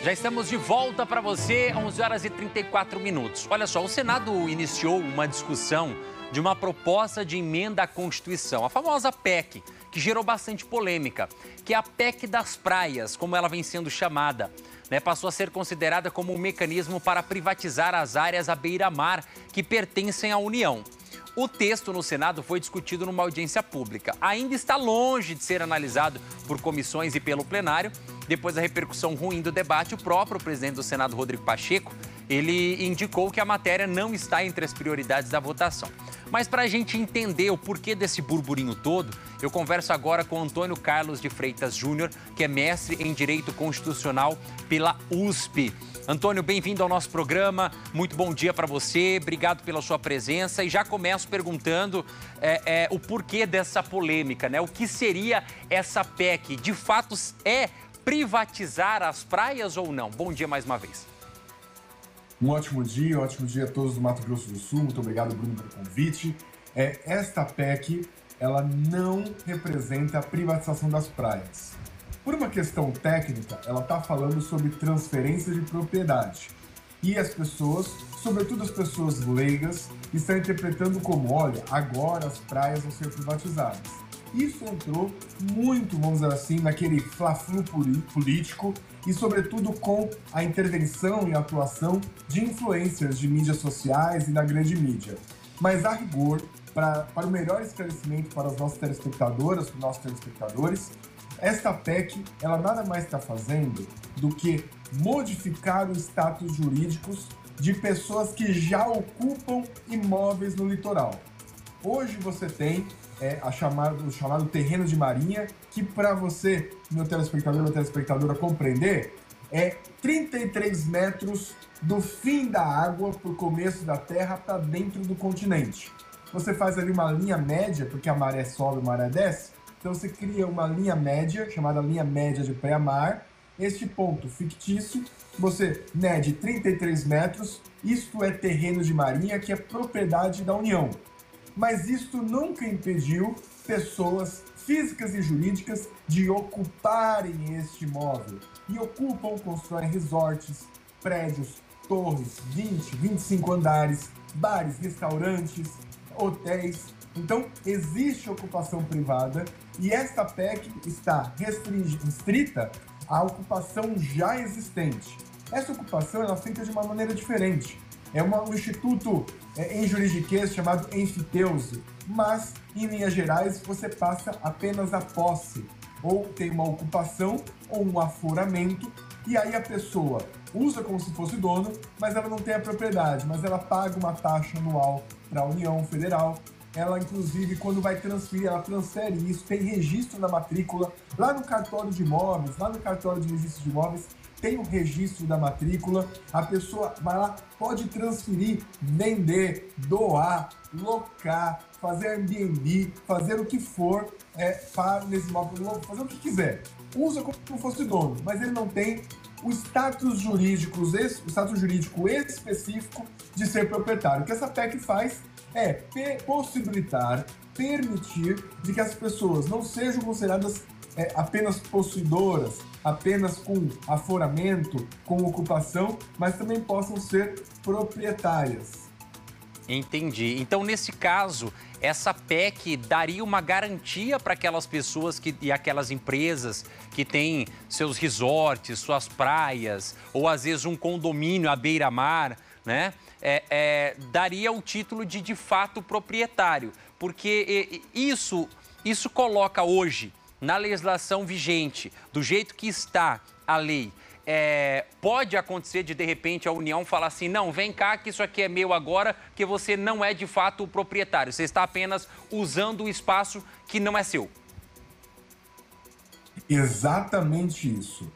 Já estamos de volta para você, 11 horas e 34 minutos. Olha só, o Senado iniciou uma discussão de uma proposta de emenda à Constituição, a famosa PEC, que gerou bastante polêmica, que é a PEC das praias, como ela vem sendo chamada. Passou a ser considerada como um mecanismo para privatizar as áreas à beira-mar que pertencem à União. O texto no Senado foi discutido numa audiência pública. Ainda está longe de ser analisado por comissões e pelo plenário. Depois da repercussão ruim do debate, o próprio presidente do Senado, Rodrigo Pacheco, ele indicou que a matéria não está entre as prioridades da votação. Mas para a gente entender o porquê desse burburinho todo, eu converso agora com Antônio Carlos de Freitas Júnior, que é mestre em Direito Constitucional pela USP. Antônio, bem-vindo ao nosso programa, muito bom dia para você, obrigado pela sua presença. E já começo perguntando o porquê dessa polêmica, né? O que seria essa PEC? De fato, é privatizar as praias ou não? Bom dia mais uma vez. Um ótimo dia a todos do Mato Grosso do Sul. Muito obrigado, Bruno, pelo convite. Esta PEC, ela não representa a privatização das praias. Por uma questão técnica, ela está falando sobre transferência de propriedade. E as pessoas, sobretudo as pessoas leigas, estão interpretando como, olha, agora as praias vão ser privatizadas. Isso entrou muito, vamos dizer assim, naquele fla-flu político e, sobretudo, com a intervenção e atuação de influencers de mídias sociais e da grande mídia. Mas, a rigor, para o melhor esclarecimento para as nossas telespectadoras, para os nossos telespectadores, esta PEC, ela nada mais está fazendo do que modificar os status jurídicos de pessoas que já ocupam imóveis no litoral. Hoje você tem o chamado terreno de marinha, que para você, meu telespectador, minha telespectadora, compreender, é 33 metros do fim da água para o começo da terra para dentro do continente. Você faz ali uma linha média, porque a maré sobe, a maré desce, então você cria uma linha média, chamada linha média de pré-mar. Este ponto fictício, você mede 33 metros, isto é terreno de marinha, que é propriedade da União. Mas isto nunca impediu pessoas físicas e jurídicas de ocuparem este imóvel. E ocupam, constroem resorts, prédios, torres, 20, 25 andares, bares, restaurantes, hotéis. Então, existe ocupação privada e esta PEC está restrita à ocupação já existente. Essa ocupação ela é feita de uma maneira diferente. É um instituto em juridiquês chamado enfiteuse, mas, em linhas gerais, você passa apenas a posse, ou tem uma ocupação ou um aforamento, e aí a pessoa usa como se fosse dono, mas ela não tem a propriedade, mas ela paga uma taxa anual para a União Federal. Ela, inclusive, quando vai transferir, ela transfere isso, tem registro na matrícula, lá no cartório de imóveis, lá no cartório de registro de imóveis, tem o registro da matrícula, a pessoa vai lá, pode transferir, vender, doar, locar, fazer Airbnb, fazer o que for para nesse imóvel, fazer o que quiser. Usa como se fosse dono, mas ele não tem o status jurídico específico de ser proprietário. O que essa PEC faz é permitir de que as pessoas não sejam consideradas apenas possuidoras, apenas com aforamento, com ocupação, mas também possam ser proprietárias. Entendi. Então, nesse caso, essa PEC daria uma garantia para aquelas pessoas e aquelas empresas que têm seus resorts, suas praias, ou às vezes um condomínio à beira-mar, né? Daria o título de fato proprietário, porque isso coloca hoje na legislação vigente, do jeito que está a lei, pode acontecer de repente a União falar assim, não, vem cá que isso aqui é meu agora, que você não é de fato o proprietário, você está apenas usando o espaço que não é seu. Exatamente isso.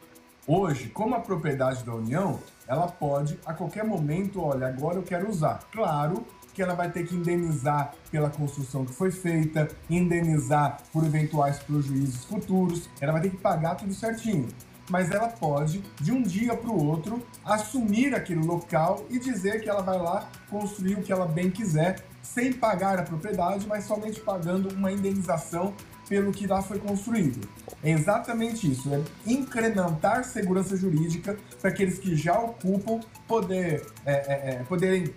Hoje, como a propriedade da União, ela pode a qualquer momento, olha, agora eu quero usar. Claro que ela vai ter que indenizar pela construção que foi feita, indenizar por eventuais prejuízos futuros, ela vai ter que pagar tudo certinho. Mas ela pode, de um dia para o outro, assumir aquele local e dizer que ela vai lá construir o que ela bem quiser, sem pagar a propriedade, mas somente pagando uma indenização pelo que lá foi construído. É exatamente isso, é incrementar segurança jurídica para aqueles que já ocupam poderem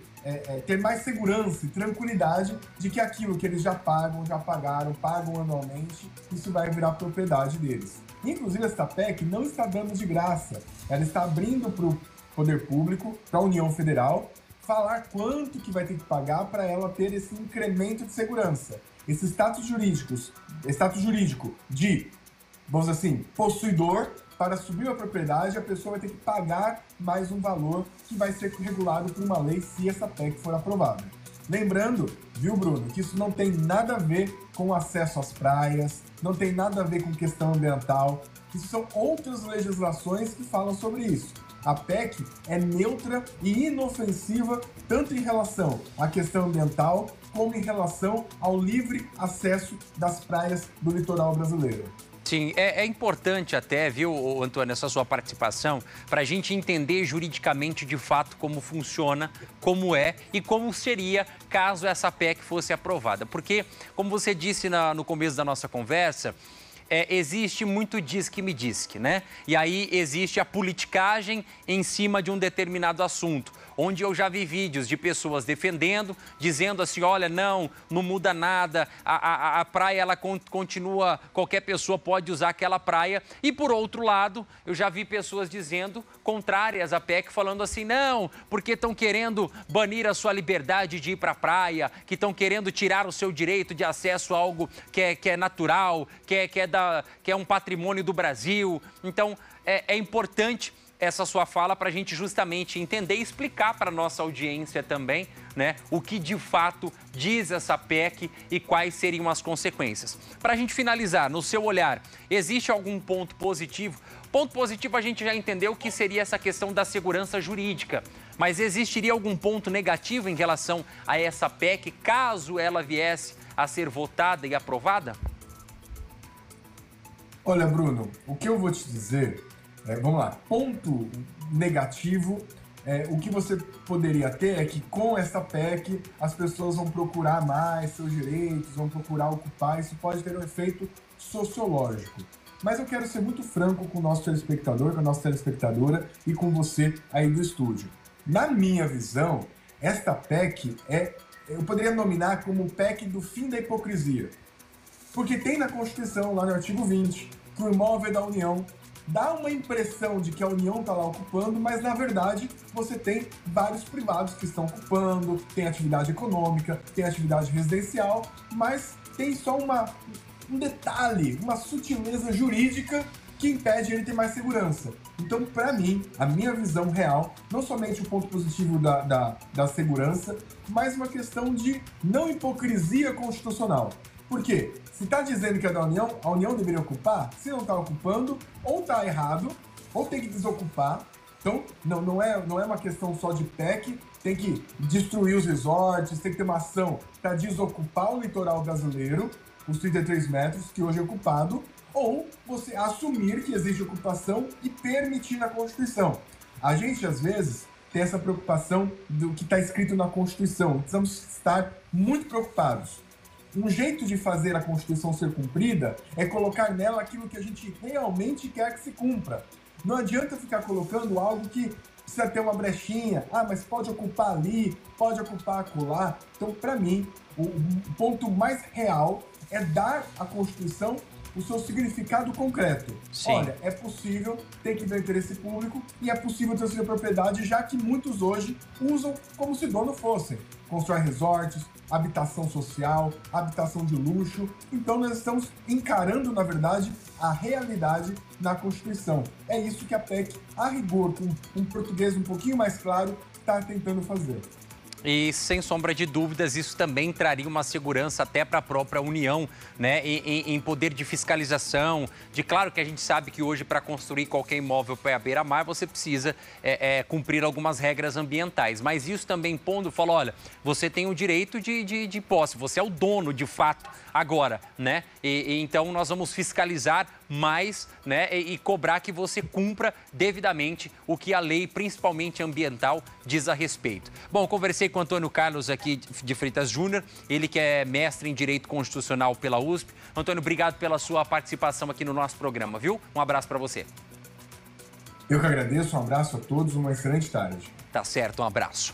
ter mais segurança e tranquilidade de que aquilo que eles já pagaram, pagam anualmente, isso vai virar propriedade deles. Inclusive, esta PEC não está dando de graça, ela está abrindo para o poder público, para a União Federal, falar quanto que vai ter que pagar para ela ter esse incremento de segurança. Esse status jurídico de, vamos dizer assim, possuidor, para subir a propriedade, a pessoa vai ter que pagar mais um valor que vai ser regulado por uma lei se essa PEC for aprovada. Lembrando, viu, Bruno, que isso não tem nada a ver com acesso às praias, não tem nada a ver com questão ambiental, isso são outras legislações que falam sobre isso. A PEC é neutra e inofensiva tanto em relação à questão ambiental como em relação ao livre acesso das praias do litoral brasileiro. Sim, é importante até, viu, Antônio, essa sua participação, para a gente entender juridicamente de fato como funciona, como é e como seria caso essa PEC fosse aprovada. Porque, como você disse no começo da nossa conversa, existe muito diz-que-me diz-que, né? E aí existe a politicagem em cima de um determinado assunto, onde eu já vi vídeos de pessoas defendendo, dizendo assim, olha, não muda nada, a praia ela continua, qualquer pessoa pode usar aquela praia. E por outro lado, eu já vi pessoas dizendo, contrárias à PEC, falando assim, não, porque estão querendo banir a sua liberdade de ir para a praia, que estão querendo tirar o seu direito de acesso a algo que é natural, que é um patrimônio do Brasil. Então, é importante essa sua fala para a gente justamente entender e explicar para a nossa audiência também, né, o que de fato diz essa PEC e quais seriam as consequências. Para a gente finalizar, no seu olhar, existe algum ponto positivo? Ponto positivo a gente já entendeu que seria essa questão da segurança jurídica, mas existiria algum ponto negativo em relação a essa PEC, caso ela viesse a ser votada e aprovada? Olha, Bruno, o que eu vou te dizer, vamos lá, ponto negativo, o que você poderia ter é que com essa PEC as pessoas vão procurar mais seus direitos, vão procurar ocupar, isso pode ter um efeito sociológico. Mas eu quero ser muito franco com o nosso telespectador, com a nossa telespectadora e com você aí do estúdio. Na minha visão, esta PEC eu poderia nominar como PEC do fim da hipocrisia. Porque tem na Constituição, lá no artigo 20, que o imóvel é da União. Dá uma impressão de que a União está lá ocupando, mas na verdade você tem vários privados que estão ocupando, tem atividade econômica, tem atividade residencial, mas tem só um detalhe, uma sutileza jurídica que impede ele ter mais segurança. Então, para mim, a minha visão real, não somente o ponto positivo da segurança, mas uma questão de não hipocrisia constitucional. Por quê? Se está dizendo que é da União, a União deveria ocupar. Se não está ocupando, ou está errado, ou tem que desocupar. Então, não é uma questão só de PEC, tem que destruir os resorts, tem que ter uma ação para desocupar o litoral brasileiro, os 33 metros, que hoje é ocupado, ou você assumir que existe ocupação e permitir na Constituição. A gente, às vezes, tem essa preocupação do que está escrito na Constituição. Precisamos estar muito preocupados. Um jeito de fazer a Constituição ser cumprida é colocar nela aquilo que a gente realmente quer que se cumpra. Não adianta ficar colocando algo que precisa ter uma brechinha. Ah, mas pode ocupar ali, pode ocupar acolá. Então, para mim, o ponto mais real é dar à Constituição o seu significado concreto. Sim. Olha, é possível, tem que ter interesse público e é possível transferir a propriedade, já que muitos hoje usam como se dono fossem. Constrói resorts, habitação social, habitação de luxo. Então nós estamos encarando, na verdade, a realidade na Constituição. É isso que a PEC, a rigor, com um português um pouquinho mais claro, está tentando fazer. E, sem sombra de dúvidas, isso também traria uma segurança até para a própria União, né? Em poder de fiscalização. Claro que a gente sabe que hoje, para construir qualquer imóvel para a beira-mar, você precisa cumprir algumas regras ambientais. Mas isso também fala, olha, você tem o direito de posse, você é o dono, de fato, agora, né? Então, nós vamos fiscalizar mais, né, e cobrar que você cumpra devidamente o que a lei, principalmente ambiental, diz a respeito. Bom, conversei com o Antônio Carlos aqui de Freitas Júnior, ele que é mestre em Direito Constitucional pela USP. Antônio, obrigado pela sua participação aqui no nosso programa, viu? Um abraço para você. Eu que agradeço, um abraço a todos, uma excelente tarde. Tá certo, um abraço.